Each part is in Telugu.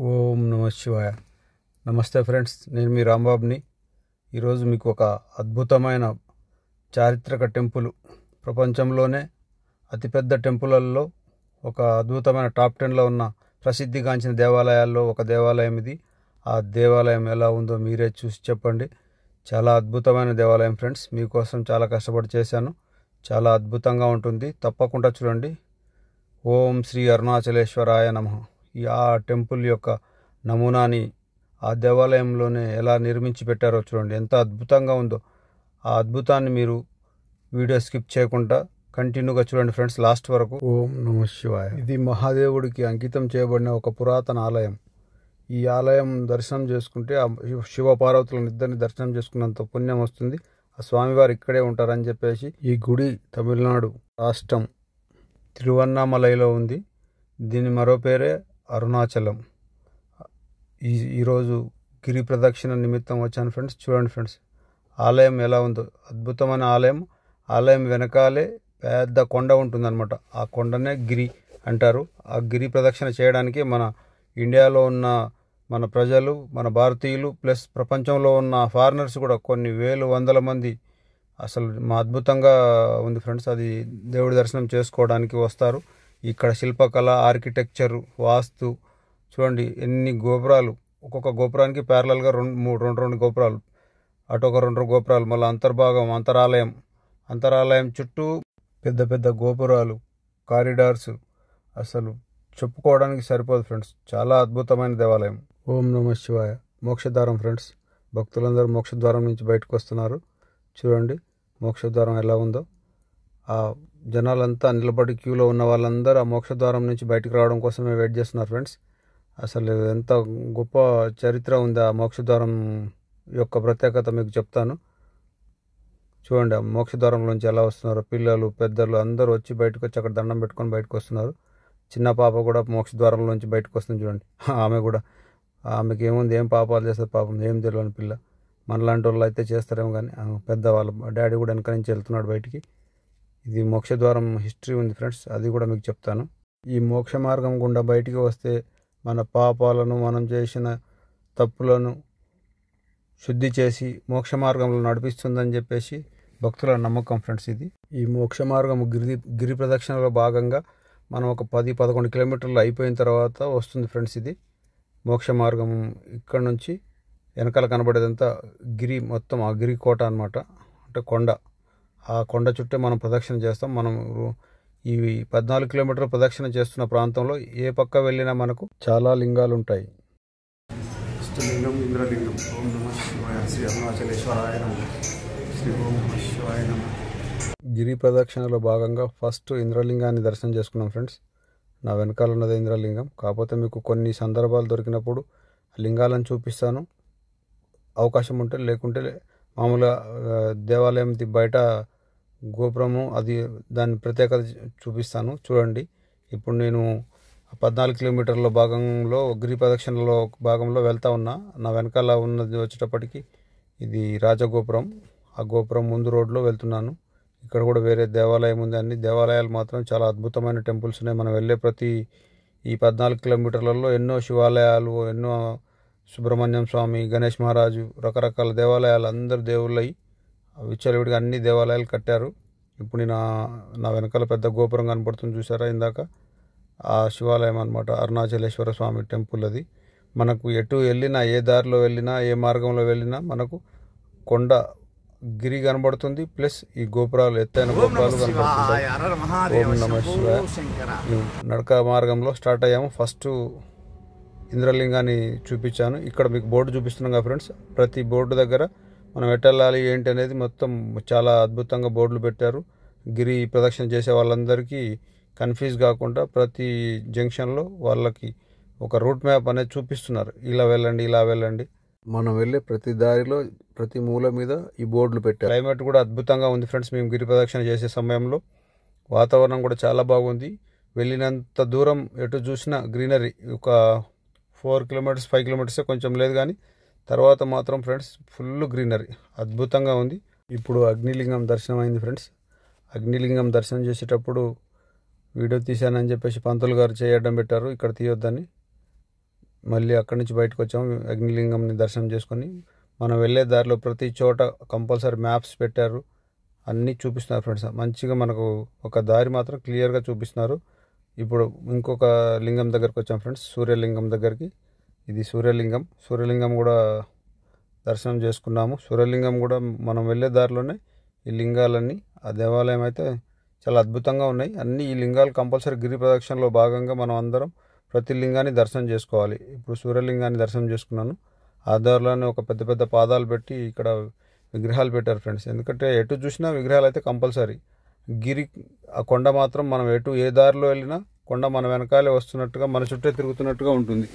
ఓం నమ శివాయ. నమస్తే ఫ్రెండ్స్, నేను మీ రాంబాబుని. ఈరోజు మీకు ఒక అద్భుతమైన చారిత్రక టెంపుల్, ప్రపంచంలోనే అతిపెద్ద టెంపుల్లలో ఒక అద్భుతమైన టాప్ 10లో ఉన్న ప్రసిద్ధిగాంచిన దేవాలయాల్లో ఒక దేవాలయం ఇది. ఆ దేవాలయం ఎలా ఉందో మీరే చూసి చెప్పండి. చాలా అద్భుతమైన దేవాలయం ఫ్రెండ్స్. మీకోసం చాలా కష్టపడి చేశాను. చాలా అద్భుతంగా ఉంటుంది, తప్పకుండా చూడండి. ఓం శ్రీ అరుణాచలేశ్వరాయ నమః. ఆ టెంపుల్ యొక్క నమూనాని ఆ దేవాలయంలోనే ఎలా నిర్మించి పెట్టారో చూడండి, ఎంత అద్భుతంగా ఉందో. ఆ అద్భుతాన్ని మీరు వీడియో స్కిప్ చేయకుండా కంటిన్యూగా చూడండి ఫ్రెండ్స్, లాస్ట్ వరకు. ఓం నమ శివాయ. ఇది మహాదేవుడికి అంకితం చేయబడిన ఒక పురాతన ఆలయం. ఈ ఆలయం దర్శనం చేసుకుంటే ఆ శివపార్వతులను ఇద్దరిని దర్శనం చేసుకున్నంత పుణ్యం వస్తుంది. ఆ స్వామివారు ఇక్కడే ఉంటారని చెప్పేసి ఈ గుడి తమిళనాడు రాష్ట్రం తిరువన్నామలైలో ఉంది. దీని మరో పేరే అరుణాచలం. ఈరోజు గిరి ప్రదక్షిణ నిమిత్తం వచ్చాను ఫ్రెండ్స్. చూడండి ఫ్రెండ్స్, ఆలయం ఎలా ఉందో. అద్భుతమైన ఆలయం. ఆలయం వెనకాలే పెద్ద కొండ ఉంటుందన్నమాట. ఆ కొండనే గిరి అంటారు. ఆ గిరి ప్రదక్షిణ చేయడానికి మన ఇండియాలో ఉన్న మన ప్రజలు, మన భారతీయులు ప్లస్ ప్రపంచంలో ఉన్న ఫారినర్స్ కూడా కొన్ని వేలు వందల మంది అసలు అద్భుతంగా ఉంది ఫ్రెండ్స్. అది దేవుడి దర్శనం చేసుకోవడానికి వస్తారు. ఇక్కడ శిల్పకళ, ఆర్కిటెక్చర్, వాస్తు చూడండి. ఎన్ని గోపురాలు, ఒక్కొక్క గోపురానికి ప్యారలల్గా రెండు గోపురాలు, అటు ఒక రెండు గోపురాలు, మళ్ళీ అంతర్భాగం అంతరాలయం చుట్టూ పెద్ద పెద్ద గోపురాలు, కారిడార్స్, అసలు చెప్పుకోవడానికి సరిపోదు ఫ్రెండ్స్. చాలా అద్భుతమైన దేవాలయం. ఓం నమ శివాయ. మోక్షద్వారం ఫ్రెండ్స్. భక్తులందరూ మోక్షద్వారం నుంచి బయటకు వస్తున్నారు. చూడండి మోక్షద్వారం ఎలా ఉందో. ఆ జనాలంతా నిలబడి క్యూలో ఉన్న వాళ్ళందరూ ఆ మోక్షద్వారం నుంచి బయటకు రావడం కోసమే వెయిట్ చేస్తున్నారు ఫ్రెండ్స్. అసలు ఎంత గొప్ప చరిత్ర ఉంది ఆ మోక్షద్వారం యొక్క ప్రత్యేకత మీకు చెప్తాను. చూడండి ఆ మోక్షద్వారంలోంచి ఎలా వస్తున్నారు. పిల్లలు, పెద్దలు అందరూ వచ్చి బయటకు వచ్చి అక్కడ దండం పెట్టుకొని బయటకు వస్తున్నారు. చిన్న పాప కూడా మోక్షద్వారంలోంచి బయటకు వస్తుంది చూడండి. ఆమెకి ఏముంది, ఏం పాపాలు చేస్తారు పాపం, ఏం తెలియని పిల్ల. మనలాంటి వాళ్ళు అయితే చేస్తారేమో కానీ పెద్దవాళ్ళ డాడీ కూడా వెనక నుంచి వెళ్తున్నాడు బయటికి. ఇది మోక్షద్వారం హిస్టరీ ఉంది ఫ్రెండ్స్, అది కూడా మీకు చెప్తాను. ఈ మోక్ష మార్గం గుండా బయటికి వస్తే మన పాపాలను, మనం చేసిన తప్పులను శుద్ధి చేసి మోక్ష మార్గంలో నడిపిస్తుందని చెప్పేసి భక్తుల నమ్మకం ఫ్రెండ్స్. ఇది ఈ మోక్ష మార్గం గిరి ప్రదక్షిణలో భాగంగా మనం ఒక 10-11 కిలోమీటర్లు అయిపోయిన తర్వాత వస్తుంది ఫ్రెండ్స్. ఇది మోక్ష మార్గం. ఇక్కడ నుంచి వెనకాల కనబడేదంతా గిరి, మొత్తం ఆ గిరి కోట అనమాట. అంటే కొండ. ఆ కొండ చుట్టే మనం ప్రదక్షిణ చేస్తాం. మనం ఈ 14 కిలోమీటర్ల ప్రదక్షిణ చేస్తున్న ప్రాంతంలో ఏ పక్క వెళ్ళినా మనకు చాలా లింగాలు ఉంటాయి. లింగం, ఇంద్రలింగం. ఓం నమ శివాయ. శ్రీ అరుణాచలేశ్వరాయ నమః. శ్రీ ఓం నమ శివాయ నమః. గిరి ప్రదక్షిణలో భాగంగా ఫస్ట్ ఇంద్రలింగాన్ని దర్శనం చేసుకున్నాం ఫ్రెండ్స్. నా వెనకాల ఉన్నది ఇంద్రలింగం. కాకపోతే మీకు కొన్ని సందర్భాలు దొరికినప్పుడు లింగాలను చూపిస్తాను, అవకాశం ఉంటే. లేకుంటే మామూలుగా దేవాలయం బయట గోపురము, అది దాని ప్రత్యేకత చూపిస్తాను చూడండి. ఇప్పుడు నేను 14 కిలోమీటర్ల భాగంలో గిరి ప్రదక్షిణలో భాగంలో వెళ్తా ఉన్నా. నా వెనకాల ఉన్నది వచ్చేటప్పటికి ఇది రాజగోపురం. ఆ గోపురం ముందు రోడ్లో వెళ్తున్నాను. ఇక్కడ కూడా వేరే దేవాలయం ఉంది. అన్ని దేవాలయాలు మాత్రం చాలా అద్భుతమైన టెంపుల్స్ ఉన్నాయి. మనం వెళ్ళే ప్రతి ఈ 14 కిలోమీటర్లలో ఎన్నో శివాలయాలు, ఎన్నో సుబ్రహ్మణ్యం స్వామి, గణేష్ మహారాజు, రకరకాల దేవాలయాలు, అందరు దేవుళ్ళయి విచ్చలవిడిగా అన్ని దేవాలయాలు కట్టారు. ఇప్పుడు నా వెనకాల పెద్ద గోపురం కనపడుతుంది చూసారా ఇందాక, ఆ శివాలయం అనమాట. అరుణాచలేశ్వర స్వామి టెంపుల్ అది. మనకు ఎటు వెళ్ళినా, ఏ దారిలో వెళ్ళినా, ఏ మార్గంలో వెళ్ళినా మనకు కొండ, గిరి కనబడుతుంది. ప్లస్ ఈ గోపురాలు, ఎత్తైన గోపురాలు కనబడుతున్నాయి. ఓం నమ శివాయ. నడక మార్గంలో స్టార్ట్ అయ్యాము. ఫస్ట్ ఇంద్రలింగాన్ని చూపించాను. ఇక్కడ మీకు బోర్డు చూపిస్తున్నాం కదా ఫ్రెండ్స్. ప్రతి బోర్డు దగ్గర మనం ఎట్టెళ్ళాలి ఏంటి అనేది మొత్తం చాలా అద్భుతంగా బోర్డులు పెట్టారు. గిరి ప్రదక్షిణ చేసే వాళ్ళందరికీ కన్ఫ్యూజ్ కాకుండా ప్రతి జంక్షన్లో వాళ్ళకి ఒక రూట్ మ్యాప్ అనేది చూపిస్తున్నారు. ఇలా వెళ్ళండి, ఇలా వెళ్ళండి. మనం వెళ్ళే ప్రతి దారిలో, ప్రతి మూల మీద ఈ బోర్డులు పెట్టారు. క్లైమేట్ కూడా అద్భుతంగా ఉంది ఫ్రెండ్స్. మేము గిరి ప్రదక్షిణ చేసే సమయంలో వాతావరణం కూడా చాలా బాగుంది. వెళ్ళినంత దూరం ఎటు చూసినా గ్రీనరీ. ఒక 4 కిలోమీటర్స్ 5 కిలోమీటర్సే కొంచెం లేదు, కానీ తర్వాత మాత్రం ఫ్రెండ్స్ ఫుల్ గ్రీనరీ, అద్భుతంగా ఉంది. ఇప్పుడు అగ్నిలింగం దర్శనం అయింది ఫ్రెండ్స్. అగ్నిలింగం దర్శనం చేసేటప్పుడు వీడియో తీశానని చెప్పేసి పంతులు గారు చేయడం పెట్టారు, ఇక్కడ తీయొద్దని. మళ్ళీ అక్కడి నుంచి బయటకు వచ్చాము. అగ్నిలింగంని దర్శనం చేసుకొని మనం వెళ్ళే దారిలో ప్రతి చోట కంపల్సరీ మ్యాప్స్ పెట్టారు, అన్నీ చూపిస్తున్నారు ఫ్రెండ్స్. మంచిగా మనకు ఒక దారి మాత్రం క్లియర్గా చూపిస్తున్నారు. ఇప్పుడు ఇంకొక లింగం దగ్గరికి వచ్చాం ఫ్రెండ్స్, సూర్యలింగం దగ్గరికి. ఇది సూర్యలింగం కూడా దర్శనం చేసుకున్నాము. సూర్యలింగం కూడా మనం వెళ్ళే దారిలోనే ఈ లింగాలన్నీ, ఆ దేవాలయం అయితే చాలా అద్భుతంగా ఉన్నాయి. అన్ని ఈ లింగాలు కంపల్సరీ గిరి ప్రదక్షిణలో భాగంగా మనం అందరం ప్రతి లింగాన్ని దర్శనం చేసుకోవాలి. ఇప్పుడు సూర్యలింగాన్ని దర్శనం చేసుకున్నాను. ఆ దారిలోనే ఒక పెద్ద పెద్ద పాదాలు పెట్టి ఇక్కడ విగ్రహాలు పెట్టారు ఫ్రెండ్స్. ఎందుకంటే ఎటు చూసినా విగ్రహాలు అయితే కంపల్సరీ. గిరి ఆ కొండ మాత్రం మనం ఏ దారిలో వెళ్ళినా కొండ మన వెనకాలే వస్తున్నట్టుగా, మన చుట్టే తిరుగుతున్నట్టుగా ఉంటుంది.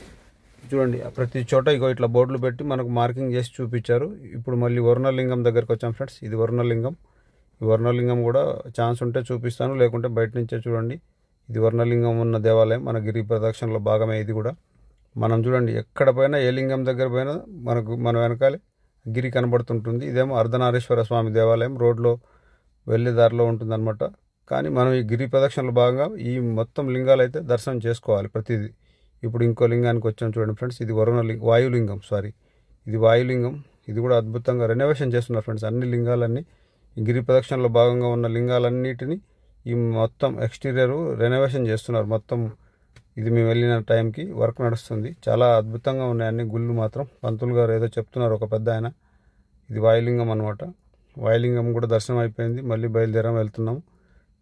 చూడండి ప్రతి చోట ఇట్లా బోర్డులు పెట్టి మనకు మార్కింగ్ చేసి చూపించారు. ఇప్పుడు మళ్ళీ వరుణలింగం దగ్గరికి వచ్చాం ఫ్రెండ్స్. ఇది వరుణలింగం. ఈ వరుణలింగం కూడా ఛాన్స్ ఉంటే చూపిస్తాను, లేకుంటే బయట నుంచే చూడండి. ఇది వరుణలింగం ఉన్న దేవాలయం, మన గిరి ప్రదక్షిణలో భాగమే ఇది కూడా. మనం చూడండి ఎక్కడ పోయినా, ఏ లింగం దగ్గర పోయినా మన వెనకాలే గిరి కనబడుతుంటుంది. ఇదేమో అర్ధనారీశ్వర స్వామి దేవాలయం, రోడ్లో వెళ్ళే దారిలో ఉంటుందన్నమాట. కానీ మనం ఈ గిరి ప్రదక్షిణలో భాగంగా ఈ మొత్తం లింగాలు అయితే దర్శనం చేసుకోవాలి ప్రతిదీ. ఇప్పుడు ఇంకో లింగానికి వచ్చాం చూడండి ఫ్రెండ్స్. ఇది వాయులింగం. ఇది వాయులింగం. ఇది కూడా అద్భుతంగా రెనోవేషన్ చేస్తున్నారు ఫ్రెండ్స్. అన్ని లింగాలన్నీ ఈ గిరి ప్రదక్షిణలో భాగంగా ఉన్న లింగాలన్నిటినీ ఈ మొత్తం ఎక్స్టీరియర్ రెనోవేషన్ చేస్తున్నారు మొత్తం. ఇది మేము వెళ్ళిన టైంకి వర్క్ నడుస్తుంది. చాలా అద్భుతంగా ఉన్నాయి అన్ని గుళ్ళు మాత్రం. పంతులు గారు ఏదో చెప్తున్నారు ఒక పెద్ద ఆయన. ఇది వాయులింగం అనమాట. వాయులింగం కూడా దర్శనం అయిపోయింది. మళ్ళీ వెళ్తున్నాం.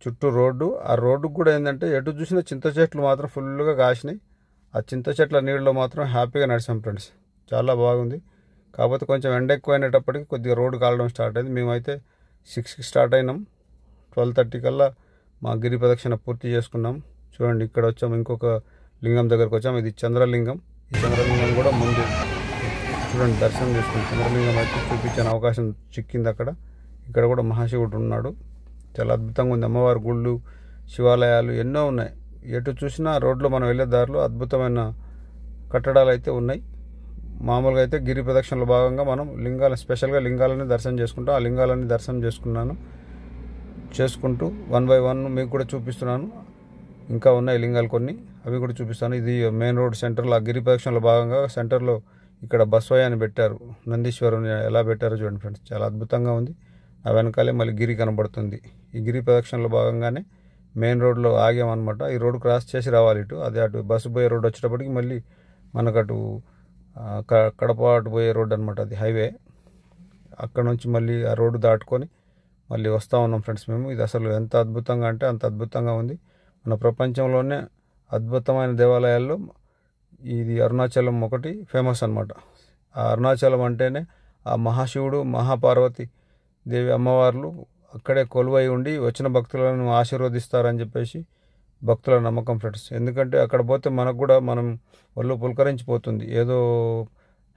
చుట్టూ రోడ్డు, ఆ రోడ్డుకు కూడా ఏంటంటే ఎటు చూసినా చింత చెట్లు మాత్రం ఫుల్గా కాసినాయి. ఆ చింత చెట్ల నీళ్ళలో మాత్రం హ్యాపీగా నడిచాం ఫ్రెండ్స్. చాలా బాగుంది. కాకపోతే కొంచెం ఎండ ఎక్కువైనప్పటికీ కొద్దిగా రోడ్డు కాలడం స్టార్ట్ అయింది. మేమైతే 6కి స్టార్ట్ అయినాం. 12:30 కల్లా మా గిరి ప్రదక్షిణ పూర్తి చేసుకున్నాం. చూడండి ఇక్కడ వచ్చాం, ఇంకొక లింగం దగ్గరకు వచ్చాం. ఇది చంద్రలింగం. ఈ చంద్రలింగం కూడా ముందు చూడండి దర్శనం చేసుకుని చంద్రలింగం అయితే చూపించిన అవకాశం చిక్కింది అక్కడ. ఇక్కడ కూడా మహాశివుడు ఉన్నాడు. చాలా అద్భుతంగా ఉంది. అమ్మవారి గుళ్ళు, శివాలయాలు ఎన్నో ఉన్నాయి. ఎటు చూసినా రోడ్లో మనం వెళ్ళే దారిలో అద్భుతమైన కట్టడాలు అయితే ఉన్నాయి. మామూలుగా అయితే గిరి ప్రదక్షిణలో భాగంగా మనం స్పెషల్గా లింగాలని దర్శనం చేసుకుంటాం. ఆ లింగాలని దర్శనం చేసుకుంటూ 1 by 1 మీకు కూడా చూపిస్తున్నాను. ఇంకా ఉన్నాయి లింగాలు కొన్ని, అవి కూడా చూపిస్తాను. ఇది మెయిన్ రోడ్ సెంటర్లో, ఆ గిరి ప్రదక్షిణలో భాగంగా సెంటర్లో ఇక్కడ బస్వయ్యని పెట్టారు. నందీశ్వరుని ఎలా పెట్టారో చూడండి ఫ్రెండ్స్. చాలా అద్భుతంగా ఉంది. ఆ వెనకాలే మళ్ళీ గిరి కనబడుతుంది. ఈ గిరి ప్రదక్షిణలో భాగంగానే మెయిన్ రోడ్లో ఆగామన్నమాట. ఈ రోడ్ క్రాస్ చేసి రావాలి ఇటు. అటు బస్సు పోయే రోడ్ వచ్చేటప్పటికి మళ్ళీ మనకు అటు కడప అటు పోయే రోడ్ అనమాట. అది హైవే. అక్కడ నుంచి మళ్ళీ ఆ రోడ్డు దాటుకొని మళ్ళీ వస్తూ ఉన్నాం ఫ్రెండ్స్ మేము. ఇది అసలు ఎంత అద్భుతంగా అంటే అంత అద్భుతంగా ఉంది. మన ప్రపంచంలోనే అద్భుతమైన దేవాలయాల్లో ఇది అరుణాచలం ఒకటి ఫేమస్ అనమాట. ఆ అరుణాచలం అంటేనే ఆ మహాశివుడు, మహాపార్వతి దేవి అమ్మవార్లు అక్కడే కొలువై ఉండి వచ్చిన భక్తులను ఆశీర్వదిస్తారని చెప్పేసి భక్తుల నమ్మకం ఫ్రెండ్స్. ఎందుకంటే అక్కడ పోతే మనకు కూడా ఒళ్ళు పులకరించిపోతుంది, ఏదో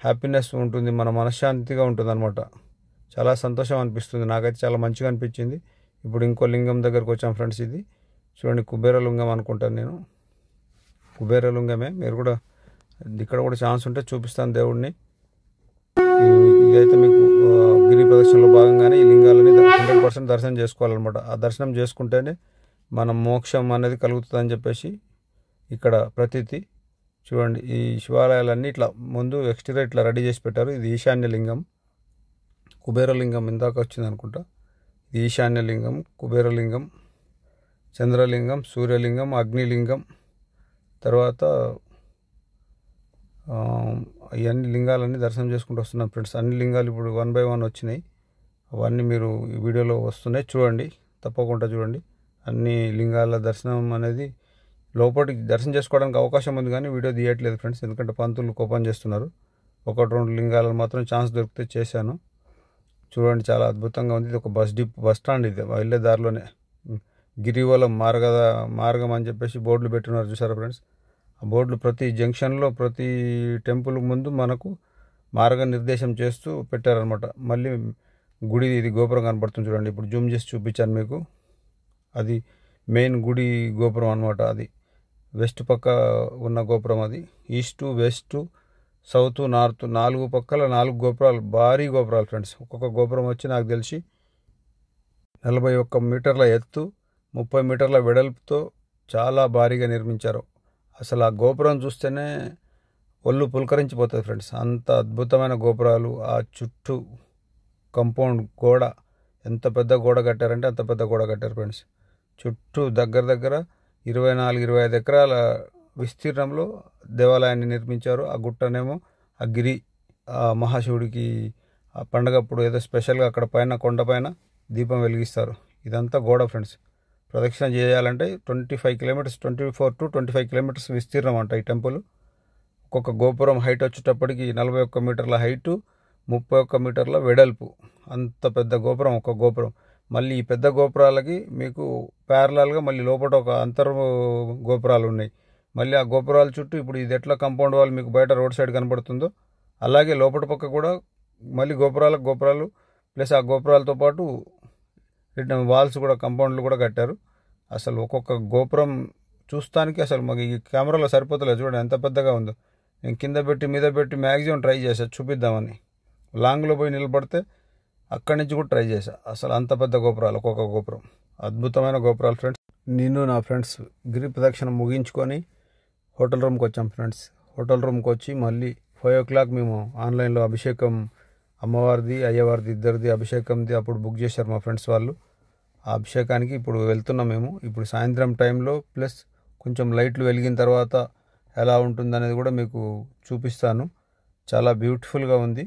హ్యాపీనెస్ ఉంటుంది, మన మనశ్శాంతిగా ఉంటుంది అనమాట. చాలా సంతోషం అనిపిస్తుంది. నాకైతే చాలా మంచిగా అనిపించింది. ఇప్పుడు ఇంకో లింగం దగ్గరకు వచ్చాం ఫ్రెండ్స్. ఇది చూడండి కుబేరలింగం అనుకుంటాను నేను. కుబేరలింగమే. మీరు కూడా ఇక్కడ కూడా ఛాన్స్ ఉంటే చూపిస్తాను దేవుడిని. ఇదైతే మీకు గిరి ప్రదక్షిణలో భాగంగానే ఈ లింగాలని 100% దర్శనం చేసుకోవాలన్నమాట. ఆ దర్శనం చేసుకుంటేనే మనం మోక్షం అనేది కలుగుతుందని చెప్పేసి ఇక్కడ ప్రతీతి. చూడండి ఈ శివాలయాలన్నీ ఇట్లా ముందు ఎక్స్టీరియర్ ఇట్లా రెడీ చేసి పెట్టారు. ఇది ఈశాన్య లింగం. కుబేరలింగం ఇందాక వచ్చింది అనుకుంటా. ఇది ఈశాన్య లింగం, కుబేరలింగం, చంద్రలింగం, సూర్యలింగం, అగ్నిలింగం. తర్వాత ఇవన్నీ లింగాలన్నీ దర్శనం చేసుకుంటూ వస్తున్నాం ఫ్రెండ్స్. అన్ని లింగాలు ఇప్పుడు 1 by 1 వచ్చినాయి. అవన్నీ మీరు ఈ వీడియోలో వస్తున్నాయి, చూడండి, తప్పకుండా చూడండి. అన్ని లింగాల దర్శనం అనేది లోపలికి దర్శనం చేసుకోవడానికి అవకాశం ఉంది, కానీ వీడియో తీయట్లేదు ఫ్రెండ్స్. ఎందుకంటే పంతులు కోపం చేస్తున్నారు. 1-2 లింగాలను మాత్రం ఛాన్స్ దొరికితే చేశాను. చూడండి చాలా అద్భుతంగా ఉంది. ఇది ఒక బస్ స్టాండ్. ఇది వెళ్ళే దారిలోనే గిరివలం మార్గం అని చెప్పేసి బోర్డులు పెట్టున్నారు, చూసారా ఫ్రెండ్స్. ఆ బోర్డులు ప్రతి జంక్షన్లో, ప్రతి టెంపుల్ ముందు మనకు మార్గనిర్దేశం చేస్తూ పెట్టారనమాట. మళ్ళీ గుడి, ఇది గోపురం కనపడుతుంది చూడండి. ఇప్పుడు జూమ్ చేసి చూపించాను మీకు. అది మెయిన్ గుడి గోపురం అనమాట. అది వెస్ట్ పక్క ఉన్న గోపురం. అది ఈస్ట్, వెస్ట్, సౌత్, నార్త్ 4 పక్కల 4 గోపురాలు, భారీ గోపురాలు ఫ్రెండ్స్. ఒక్కొక్క గోపురం వచ్చి నాకు తెలిసి 41 మీటర్ల ఎత్తు, 30 మీటర్ల వెడల్పుతో చాలా భారీగా నిర్మించారు. అసలు ఆ గోపురం చూస్తేనే ఒళ్ళు పులకరించిపోతుంది ఫ్రెండ్స్. అంత అద్భుతమైన గోపురాలు. ఆ చుట్టూ కంపౌండ్ గోడ, ఎంత పెద్ద గోడ కట్టారంటే అంత పెద్ద గోడ కట్టారు ఫ్రెండ్స్. చుట్టూ దగ్గర దగ్గర 24-25 ఎకరాల విస్తీర్ణంలో దేవాలయాన్ని నిర్మించారు. ఆ గుట్టనేమో ఆ గిరి, ఆ మహాశివుడికి ఆ పండగప్పుడు ఏదో స్పెషల్గా అక్కడ పైన కొండపైన దీపం వెలిగిస్తారు. ఇదంతా గోడ ఫ్రెండ్స్. ప్రదక్షిణ చేయాలంటే 25 కిలోమీటర్స్, 24 to 25 కిలోమీటర్స్ విస్తీర్ణం అంట ఈ టెంపుల్. ఒక్కొక్క గోపురం హైట్ వచ్చేటప్పటికి 41 మీటర్ల హైటు, 31 మీటర్ల వెడల్పు. అంత పెద్ద గోపురం ఒక గోపురం. మళ్ళీ ఈ పెద్ద గోపురాలకి మీకు ప్యారలల్గా మళ్ళీ లోపల ఒక అంతర్ గోపురాలు ఉన్నాయి. మళ్ళీ ఆ గోపురాల చుట్టూ ఇప్పుడు ఇది ఎట్లా కాంపౌండ్ వాల్ మీకు బయట రోడ్ సైడ్ కనబడుతుందో అలాగే లోపల పక్క కూడా మళ్ళీ గోపురాలు ప్లస్ ఆ గోపురాలతో పాటు వాల్స్ కూడా, కాంపౌండ్లు కూడా కట్టారు. అసలు ఒక్కొక్క గోపురం చూస్తానికి అసలు మాకు ఈ కెమెరాలో సరిపోతలేదు. చూడండి ఎంత పెద్దగా ఉందో. నేను కింద పెట్టి మీద పెట్టి మ్యాక్సిమం ట్రై చేశాను చూపిద్దామని. లాంగ్లో పోయి నిలబడితే అక్కడి నుంచి కూడా ట్రై చేశా. అసలు అంత పెద్ద గోపురాలు, ఒక్కొక్క గోపురం అద్భుతమైన గోపురాలు ఫ్రెండ్స్. నేను నా ఫ్రెండ్స్ గిరి ప్రదక్షిణ ముగించుకొని హోటల్ రూమ్కి వచ్చాం ఫ్రెండ్స్. హోటల్ రూమ్కి వచ్చి మళ్ళీ 5 o'clock మేము ఆన్లైన్లో అభిషేకం, అమ్మవారిది అయ్యవారిది ఇద్దరిది అభిషేకంది అప్పుడు బుక్ చేశారు మా ఫ్రెండ్స్ వాళ్ళు. ఆ అభిషేకానికి ఇప్పుడు వెళ్తున్నాం మేము. ఇప్పుడు సాయంత్రం టైంలో ప్లస్ కొంచెం లైట్లు వెలిగిన తర్వాత ఎలా ఉంటుందనేది కూడా మీకు చూపిస్తాను. చాలా బ్యూటిఫుల్గా ఉంది.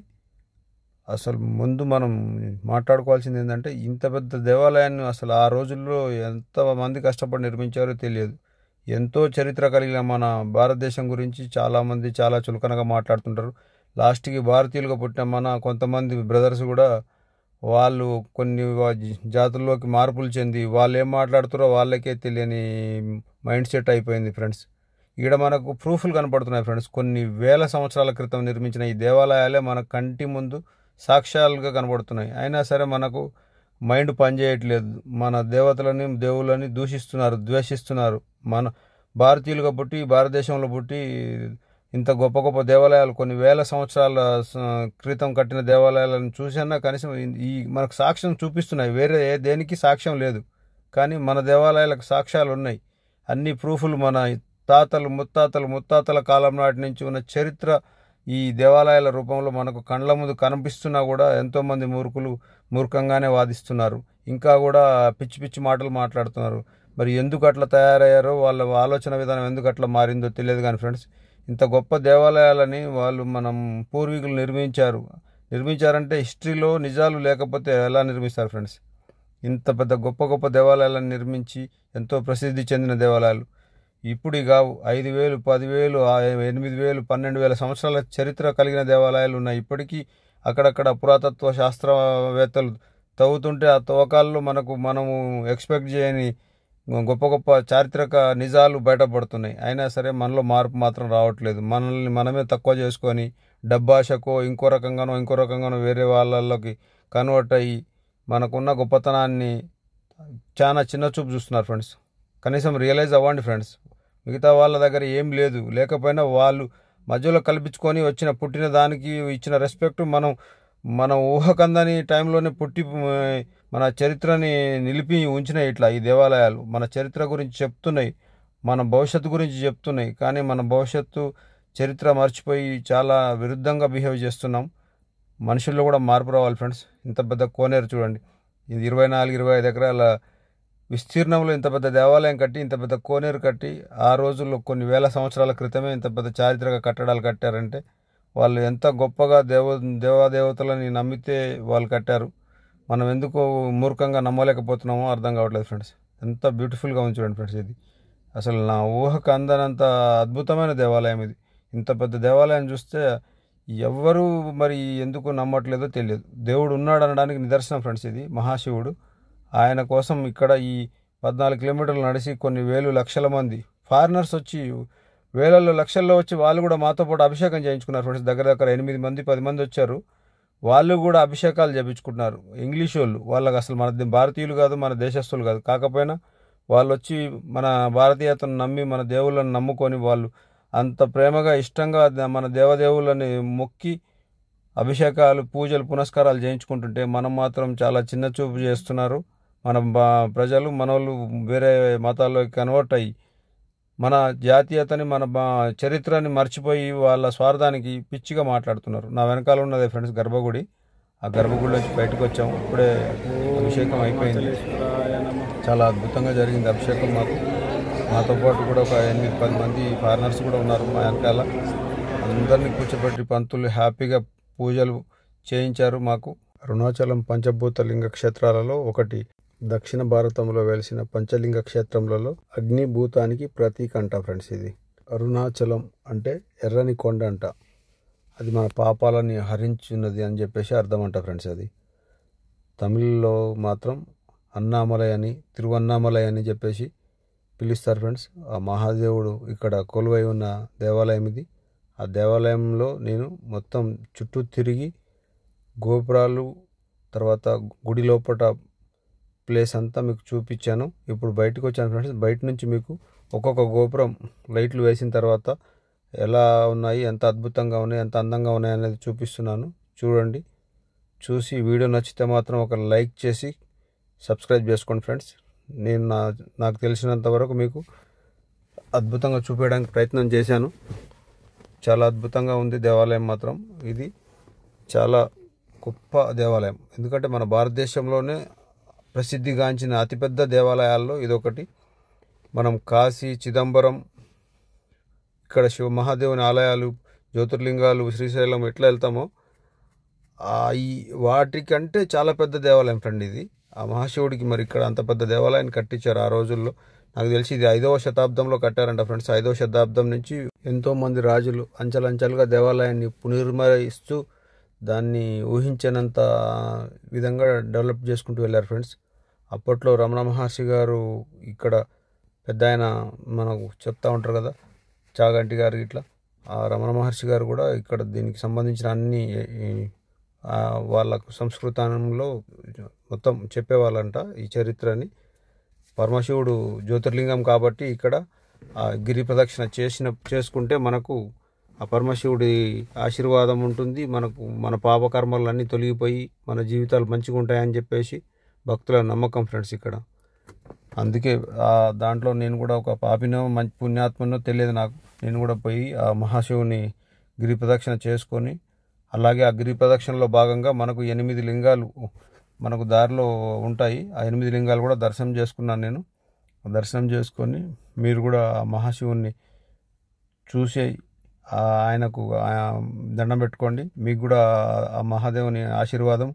అసలు ముందు మనం మాట్లాడుకోవాల్సింది ఏంటంటే ఇంత పెద్ద దేవాలయాన్ని అసలు ఆ రోజుల్లో ఎంతమంది కష్టపడి నిర్మించారో తెలియదు. ఎంతో చరిత్ర కలిగిన మన భారతదేశం గురించి చాలామంది చాలా చులకనగా మాట్లాడుతుంటారు. లాస్ట్కి భారతీయులుగా పుట్టిన మన కొంతమంది బ్రదర్స్ కూడా వాళ్ళు కొన్ని జాతుల్లోకి మార్పులు చెంది వాళ్ళు ఏం మాట్లాడుతారో వాళ్ళకే తెలియని మైండ్ సెట్ అయిపోయింది ఫ్రెండ్స్. ఇక్కడ మనకు ప్రూఫ్లు కనపడుతున్నాయి ఫ్రెండ్స్. కొన్ని వేల సంవత్సరాల క్రితం నిర్మించిన ఈ దేవాలయాలే మన కంటి ముందు సాక్ష్యాలుగా కనబడుతున్నాయి. అయినా సరే మనకు మైండ్ పనిచేయట్లేదు. మన దేవతలని, దేవుళ్ళని దూషిస్తున్నారు, ద్వేషిస్తున్నారు. మన భారతీయులుగా పుట్టి, భారతదేశంలో పుట్టి ఇంత గొప్ప గొప్ప దేవాలయాలు కొన్ని వేల సంవత్సరాల క్రితం కట్టిన దేవాలయాలను చూసినా కనీసం ఈ మనకు సాక్ష్యం చూపిస్తున్నాయి. వేరే దేనికి సాక్ష్యం లేదు, కానీ మన దేవాలయాలకు సాక్ష్యాలు ఉన్నాయి. అన్ని ప్రూఫ్లు మన తాతలు ముత్తాతల కాలం నాటి నుంచి ఉన్న చరిత్ర ఈ దేవాలయాల రూపంలో మనకు కండ్ల ముందు కనిపిస్తున్నా కూడా ఎంతోమంది మూర్ఖంగానే వాదిస్తున్నారు. ఇంకా కూడా పిచ్చి పిచ్చి మాటలు మాట్లాడుతున్నారు. మరి ఎందుకు అట్లా తయారయ్యారో, వాళ్ళ ఆలోచన విధానం ఎందుకు అట్లా మారిందో తెలియదు. కానీ ఫ్రెండ్స్, ఇంత గొప్ప దేవాలయాలని వాళ్ళు మనం పూర్వీకులు నిర్మించారంటే హిస్టరీలో నిజాలు లేకపోతే ఎలా నిర్మిస్తారు ఫ్రెండ్స్? ఇంత పెద్ద గొప్ప గొప్ప దేవాలయాలను నిర్మించి ఎంతో ప్రసిద్ధి చెందిన దేవాలయాలు ఇప్పుడు కావు. 5,000, 10,000, 8,000, 12,000 సంవత్సరాల చరిత్ర కలిగిన దేవాలయాలు ఉన్నాయి. ఇప్పటికీ అక్కడక్కడ పురాతత్వ శాస్త్రవేత్తలు తవ్వుతుంటే ఆ తవ్వకాల్లో మనము ఎక్స్పెక్ట్ చేయని గొప్ప గొప్ప చారిత్రక నిజాలు బయటపడుతున్నాయి. అయినా సరే మనలో మార్పు మాత్రం రావట్లేదు. మనల్ని మనమే తక్కువ చేసుకొని డబ్బాషకో ఇంకో రకంగానో వేరే వాళ్ళకి కన్వర్ట్ అయ్యి మనకున్న గొప్పతనాన్ని చాలా చిన్న చూపు చూస్తున్నారు ఫ్రెండ్స్. కనీసం రియలైజ్ అవ్వండి ఫ్రెండ్స్. మిగతా వాళ్ళ దగ్గర ఏం లేదు, లేకపోయినా వాళ్ళు మధ్యలో కల్పించుకొని పుట్టిన దానికి ఇచ్చిన రెస్పెక్ట్ మనం ఊహకందని టైంలోనే పుట్టి మన చరిత్రని నిలిపి ఉంచినాయి. ఇట్లా ఈ దేవాలయాలు మన చరిత్ర గురించి చెప్తున్నాయి, మన భవిష్యత్తు గురించి చెప్తున్నాయి. కానీ మన భవిష్యత్తు చరిత్ర మర్చిపోయి చాలా విరుద్ధంగా బిహేవ్ చేస్తున్నాం. మనుషుల్లో కూడా మార్పు రావాలి ఫ్రెండ్స్. ఇంత పెద్ద కోనేరు చూడండి, ఇది 24-25 ఎకరాల విస్తీర్ణంలో ఇంత పెద్ద దేవాలయం కట్టి, ఇంత పెద్ద కోనేరు కట్టి, ఆ రోజుల్లో కొన్ని వేల సంవత్సరాల క్రితమే ఇంత పెద్ద చారిత్రక కట్టడాలు కట్టారంటే వాళ్ళు ఎంత గొప్పగా దేవదేవతలని నమ్మితే వాళ్ళు కట్టారు. మనం ఎందుకు మూర్ఖంగా నమ్మలేకపోతున్నామో అర్థం కావట్లేదు ఫ్రెండ్స్. ఎంత బ్యూటిఫుల్గా ఉంది చూడండి ఫ్రెండ్స్. ఇది అసలు నా ఊహకు అందనంత అద్భుతమైన దేవాలయం ఇది. ఇంత పెద్ద దేవాలయం చూస్తే ఎవ్వరూ మరి ఎందుకు నమ్మట్లేదో తెలియదు. దేవుడు ఉన్నాడు అనడానికి నిదర్శనం ఫ్రెండ్స్. ఇది మహాశివుడు. ఆయన కోసం ఇక్కడ ఈ 14 కిలోమీటర్లు నడిచి కొన్ని వేలు లక్షల మంది ఫారినర్స్ వచ్చి, వేలల్లో లక్షల్లో వచ్చి వాళ్ళు కూడా మాతో పాటు అభిషేకం చేయించుకున్నారు ఫ్రెండ్స్. దగ్గర 8, 10 మంది వచ్చారు. వాళ్ళు కూడా అభిషేకాలు చేయించుకుంటున్నారు. ఇంగ్లీష్ వాళ్ళకి అసలు మన భారతీయులు కాదు, మన దేశస్తులు కాదు. కాకపోయినా వాళ్ళు వచ్చి మన భారతీయతను నమ్మి, మన దేవుళ్ళని నమ్ముకొని వాళ్ళు అంత ప్రేమగా ఇష్టంగా మన దేవదేవులని మొక్కి అభిషేకాలు, పూజలు, పునస్కారాలు చేయించుకుంటుంటే మనం మాత్రం చాలా చిన్న చూపు చేస్తున్నారు. మన ప్రజలు, మనోళ్ళు వేరే మతాల్లోకి కన్వర్ట్ అయ్యి మన జాతీయతని చరిత్రని మర్చిపోయి వాళ్ళ స్వార్థానికి పిచ్చిగా మాట్లాడుతున్నారు. నా వెనకాల ఉన్నదే ఫ్రెండ్స్ గర్భగుడి. ఆ గర్భగుడి నుంచి బయటకు వచ్చాము. ఇప్పుడే అభిషేకం అయిపోయింది. చాలా అద్భుతంగా జరిగింది అభిషేకం. మాతో పాటు కూడా ఒక 8-10 మంది ఫారినర్స్ కూడా ఉన్నారు మా వెనకాల. అందరినీ కూర్చోబెట్టి పంతులు హ్యాపీగా పూజలు చేయించారు మాకు. అరుణాచలం పంచభూత లింగ క్షేత్రాలలో ఒకటి. దక్షిణ భారతంలో వెలిసిన పంచలింగ క్షేత్రములలో అగ్నిభూతానికి ప్రతీక అంట ఫ్రెండ్స్. ఇది అరుణాచలం అంటే ఎర్రని కొండ అంట. అది మన పాపాలని హరించున్నది అని చెప్పేసి అర్థం అంట ఫ్రెండ్స్. అది తమిళ్లో మాత్రం అన్నామలై అని, తిరువన్నామలై అని చెప్పేసి పిలుస్తారు ఫ్రెండ్స్. ఆ మహాదేవుడు ఇక్కడ కొలువై ఉన్న దేవాలయం ఇది. ఆ దేవాలయంలో నేను మొత్తం చుట్టూ తిరిగి గోపురాలు, తర్వాత గుడి లోపల ప్లేస్ అంతా మీకు చూపించాను. ఇప్పుడు బయటకు వచ్చాను ఫ్రెండ్స్. బయట నుంచి మీకు ఒక్కొక్క గోపురం లైట్లు వేసిన తర్వాత ఎలా ఉన్నాయి, ఎంత అద్భుతంగా ఉన్నాయి, ఎంత అందంగా ఉన్నాయి అనేది చూపిస్తున్నాను. చూడండి. చూసి వీడియో నచ్చితే మాత్రం ఒక లైక్ చేసి సబ్స్క్రైబ్ చేసుకోండి ఫ్రెండ్స్. నేను నాకు తెలిసినంత వరకు మీకు అద్భుతంగా చూపించడానికి ప్రయత్నం చేశాను. చాలా అద్భుతంగా ఉంది దేవాలయం మాత్రం. ఇది చాలా గొప్ప దేవాలయం. ఎందుకంటే మన భారతదేశంలోనే ప్రసిద్ధిగాంచిన అతిపెద్ద దేవాలయాల్లో ఇదొకటి. మనం కాశీ, చిదంబరం, ఇక్కడ శివ మహాదేవుని ఆలయాలు, జ్యోతిర్లింగాలు, శ్రీశైలం ఎట్లా వెళ్తామో వాటికంటే చాలా పెద్ద దేవాలయం ఫ్రెండ్ ఇది. ఆ మహాశివుడికి మరి ఇక్కడ అంత పెద్ద దేవాలయాన్ని కట్టించారు ఆ రోజుల్లో. నాకు తెలిసి ఇది 5వ శతాబ్దంలో కట్టారంట ఫ్రెండ్స్. 5వ శతాబ్దం నుంచి ఎంతోమంది రాజులు అంచెలంచెలుగా దేవాలయాన్ని పునర్నిర్మిస్తూ దాన్ని ఊహించినంత విధంగా డెవలప్ చేసుకుంటూ వెళ్ళారు ఫ్రెండ్స్. అప్పట్లో రమణ మహర్షి గారు ఇక్కడ పెద్ద ఆయన మనకు చెప్తా ఉంటారు కదా, చాగంటి గారు ఇట్లా. ఆ రమణ మహర్షి గారు కూడా ఇక్కడ దీనికి సంబంధించిన అన్ని వాళ్ళకు సంస్కృతంలో మొత్తం చెప్పేవాళ్ళంట ఈ చరిత్రని. పరమశివుడు జ్యోతిర్లింగం కాబట్టి ఇక్కడ గిరి ప్రదక్షిణ చేసుకుంటే మనకు ఆ పరమశివుడి ఆశీర్వాదం ఉంటుంది. మన పాపకర్మలన్నీ తొలగిపోయి మన జీవితాలు మంచిగా ఉంటాయని చెప్పేసి భక్తుల నమ్మకం ఫ్రెండ్స్ ఇక్కడ. అందుకే దాంట్లో నేను కూడా ఒక పాపినో మంచి పుణ్యాత్మనో తెలియదు నాకు. నేను కూడా పోయి ఆ మహాశివుని గిరి ప్రదక్షిణ చేసుకొని, అలాగే ఆ గిరి ప్రదక్షిణలో భాగంగా మనకు 8 లింగాలు మనకు దారిలో ఉంటాయి. ఆ 8 లింగాలు కూడా దర్శనం చేసుకున్నాను నేను. దర్శనం చేసుకొని మీరు కూడా ఆ మహాశివుని చూసి ఆయనకు దండం పెట్టుకోండి. మీకు కూడా ఆ మహాదేవుని ఆశీర్వాదం.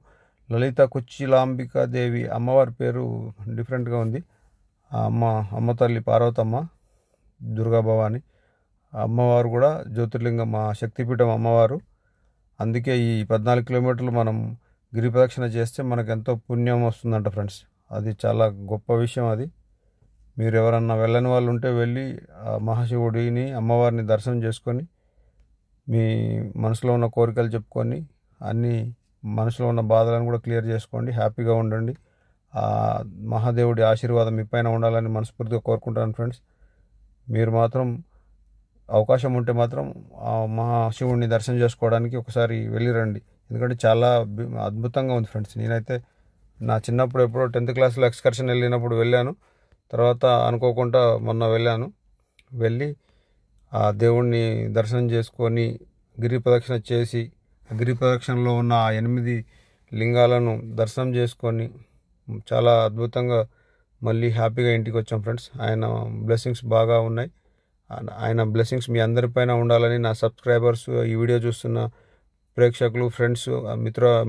లలిత కుచ్చిలాంబికా దేవి అమ్మవారి పేరు డిఫరెంట్గా ఉంది. ఆ అమ్మ తల్లి పార్వతమ్మ, దుర్గా భవాని అమ్మవారు కూడా జ్యోతిర్లింగం, మా శక్తిపీఠం అమ్మవారు. అందుకే ఈ 14 కిలోమీటర్లు మనం గిరి ప్రదక్షిణ చేస్తే మనకు ఎంతో పుణ్యం వస్తుందంట ఫ్రెండ్స్. అది చాలా గొప్ప విషయం. అది మీరు ఎవరన్నా వెళ్ళని వాళ్ళు ఉంటే వెళ్ళి ఆ మహాశివుడిని, అమ్మవారిని దర్శనం చేసుకొని మీ మనసులో ఉన్న కోరికలు చెప్పుకొని అన్నీ మనసులో ఉన్న బాధలను కూడా క్లియర్ చేసుకోండి. హ్యాపీగా ఉండండి. ఆ మహాదేవుడి ఆశీర్వాదం మీ పైన ఉండాలని మనస్ఫూర్తిగా కోరుకుంటాను ఫ్రెండ్స్. మీరు మాత్రం అవకాశం ఉంటే మాత్రం ఆ మహాశివుడిని దర్శనం చేసుకోవడానికి ఒకసారి వెళ్ళిరండి. ఎందుకంటే చాలా అద్భుతంగా ఉంది ఫ్రెండ్స్. నేనైతే నా చిన్నప్పుడు ఎప్పుడో 10th క్లాస్లో ఎక్స్కర్షన్ వెళ్ళినప్పుడు వెళ్ళాను. తర్వాత అనుకోకుండా మొన్న వెళ్ళి ఆ దేవుణ్ణి దర్శనం చేసుకొని గిరి ప్రదక్షిణ చేసి, గిరి ప్రదక్షిణలో ఉన్న 8 లింగాలను దర్శనం చేసుకొని చాలా అద్భుతంగా మళ్ళీ హ్యాపీగా ఇంటికి వచ్చాం ఫ్రెండ్స్. ఆయన బ్లెస్సింగ్స్ బాగా ఉన్నాయి. ఆయన బ్లెస్సింగ్స్ మీ అందరిపైన ఉండాలని నా సబ్స్క్రైబర్స్, ఈ వీడియో చూస్తున్న ప్రేక్షకులు, ఫ్రెండ్స్,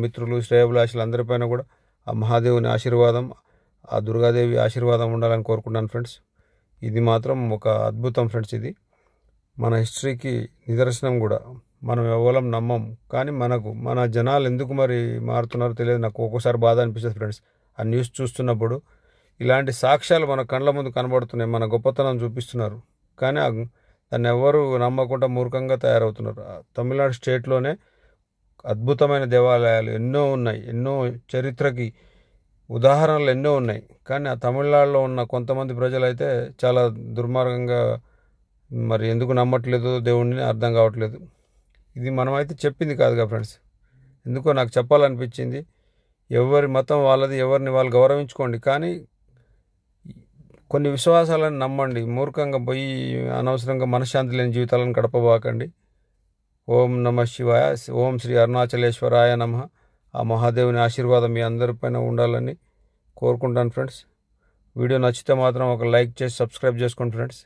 మిత్రులు, శ్రేయోభిలాషులు అందరిపైన కూడా ఆ మహాదేవుని ఆశీర్వాదం, ఆ దుర్గాదేవి ఆశీర్వాదం ఉండాలని కోరుకుంటాను ఫ్రెండ్స్. ఇది మాత్రం ఒక అద్భుతం ఫ్రెండ్స్. ఇది మన హిస్టరీకి నిదర్శనం కూడా. మనం ఎవరం నమ్మం, కానీ మన జనాలు ఎందుకు మరి మారుతున్నారో తెలియదు. నాకు ఒక్కోసారి బాధ అనిపిస్తుంది ఫ్రెండ్స్. ఆ న్యూస్ చూస్తున్నప్పుడు ఇలాంటి సాక్ష్యాలు మన కళ్ళ ముందు కనబడుతున్నాయి, మన గొప్పతనం చూపిస్తున్నారు, కానీ దాన్ని ఎవరు నమ్మకుండా మూర్ఖంగా తయారవుతున్నారు. తమిళనాడు స్టేట్లోనే అద్భుతమైన దేవాలయాలు ఎన్నో ఉన్నాయి, ఎన్నో చరిత్రకి ఉదాహరణలు ఎన్నో ఉన్నాయి. కానీ ఆ తమిళనాడులో ఉన్న కొంతమంది ప్రజలైతే చాలా దుర్మార్గంగా మరి ఎందుకు నమ్మట్లేదు దేవుణ్ణి అర్థం కావట్లేదు. ఇది మనమైతే చెప్పింది కాదుగా ఫ్రెండ్స్. ఎందుకో నాకు చెప్పాలనిపించింది. ఎవరి మతం వాళ్ళది, ఎవరిని వాళ్ళు గౌరవించుకోండి, కానీ కొన్ని విశ్వాసాలను నమ్మండి. మూర్ఖంగా పోయి అనవసరంగా మనశ్శాంతి లేని జీవితాలను గడపబాకండి. ఓం నమ శివాయ. ఓం శ్రీ అరుణాచలేశ్వరాయ నమః. ఆ మహాదేవుని ఆశీర్వాదం మీ అందరిపైన ఉండాలని కోరుకుంటాను ఫ్రెండ్స్. వీడియో నచ్చితే మాత్రం ఒక లైక్ చేసి సబ్స్క్రైబ్ చేసుకోండి ఫ్రెండ్స్.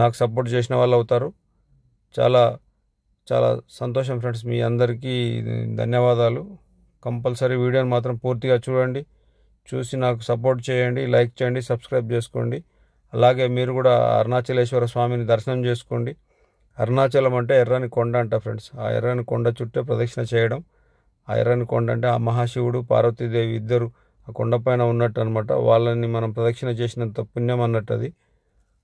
నాకు సపోర్ట్ చేసిన వాళ్ళు అవుతారు. చాలా చాలా సంతోషం ఫ్రెండ్స్. మీ అందరికీ ధన్యవాదాలు. కంపల్సరీ వీడియోని మాత్రం పూర్తిగా చూడండి. చూసి నాకు సపోర్ట్ చేయండి, లైక్ చేయండి, సబ్స్క్రైబ్ చేసుకోండి. అలాగే మీరు కూడా అరుణాచలేశ్వర స్వామిని దర్శనం చేసుకోండి. అరుణాచలం అంటే ఎర్రని కొండ అంట ఫ్రెండ్స్. ఆ ఎర్రని కొండ చుట్టే ప్రదక్షిణ చేయడం. ఆ ఎర్రని కొండ అంటే ఆ మహాశివుడు పార్వతీదేవి ఇద్దరు ఆ కొండపైన ఉన్నట్టు అనమాట. వాళ్ళని మనం ప్రదక్షిణ చేసినంత పుణ్యం అన్నట్టు అది.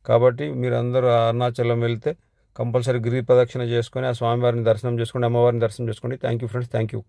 కాబట్టి మీరు అందరూ అరుణాచలం వెళ్తే కంపల్సరీ గిరి ప్రదక్షిణ చేసుకొని ఆ స్వామివారిని దర్శనం చేసుకోండి, అమ్మవారిని దర్శనం చేసుకోండి. Thank you friends. Thank you.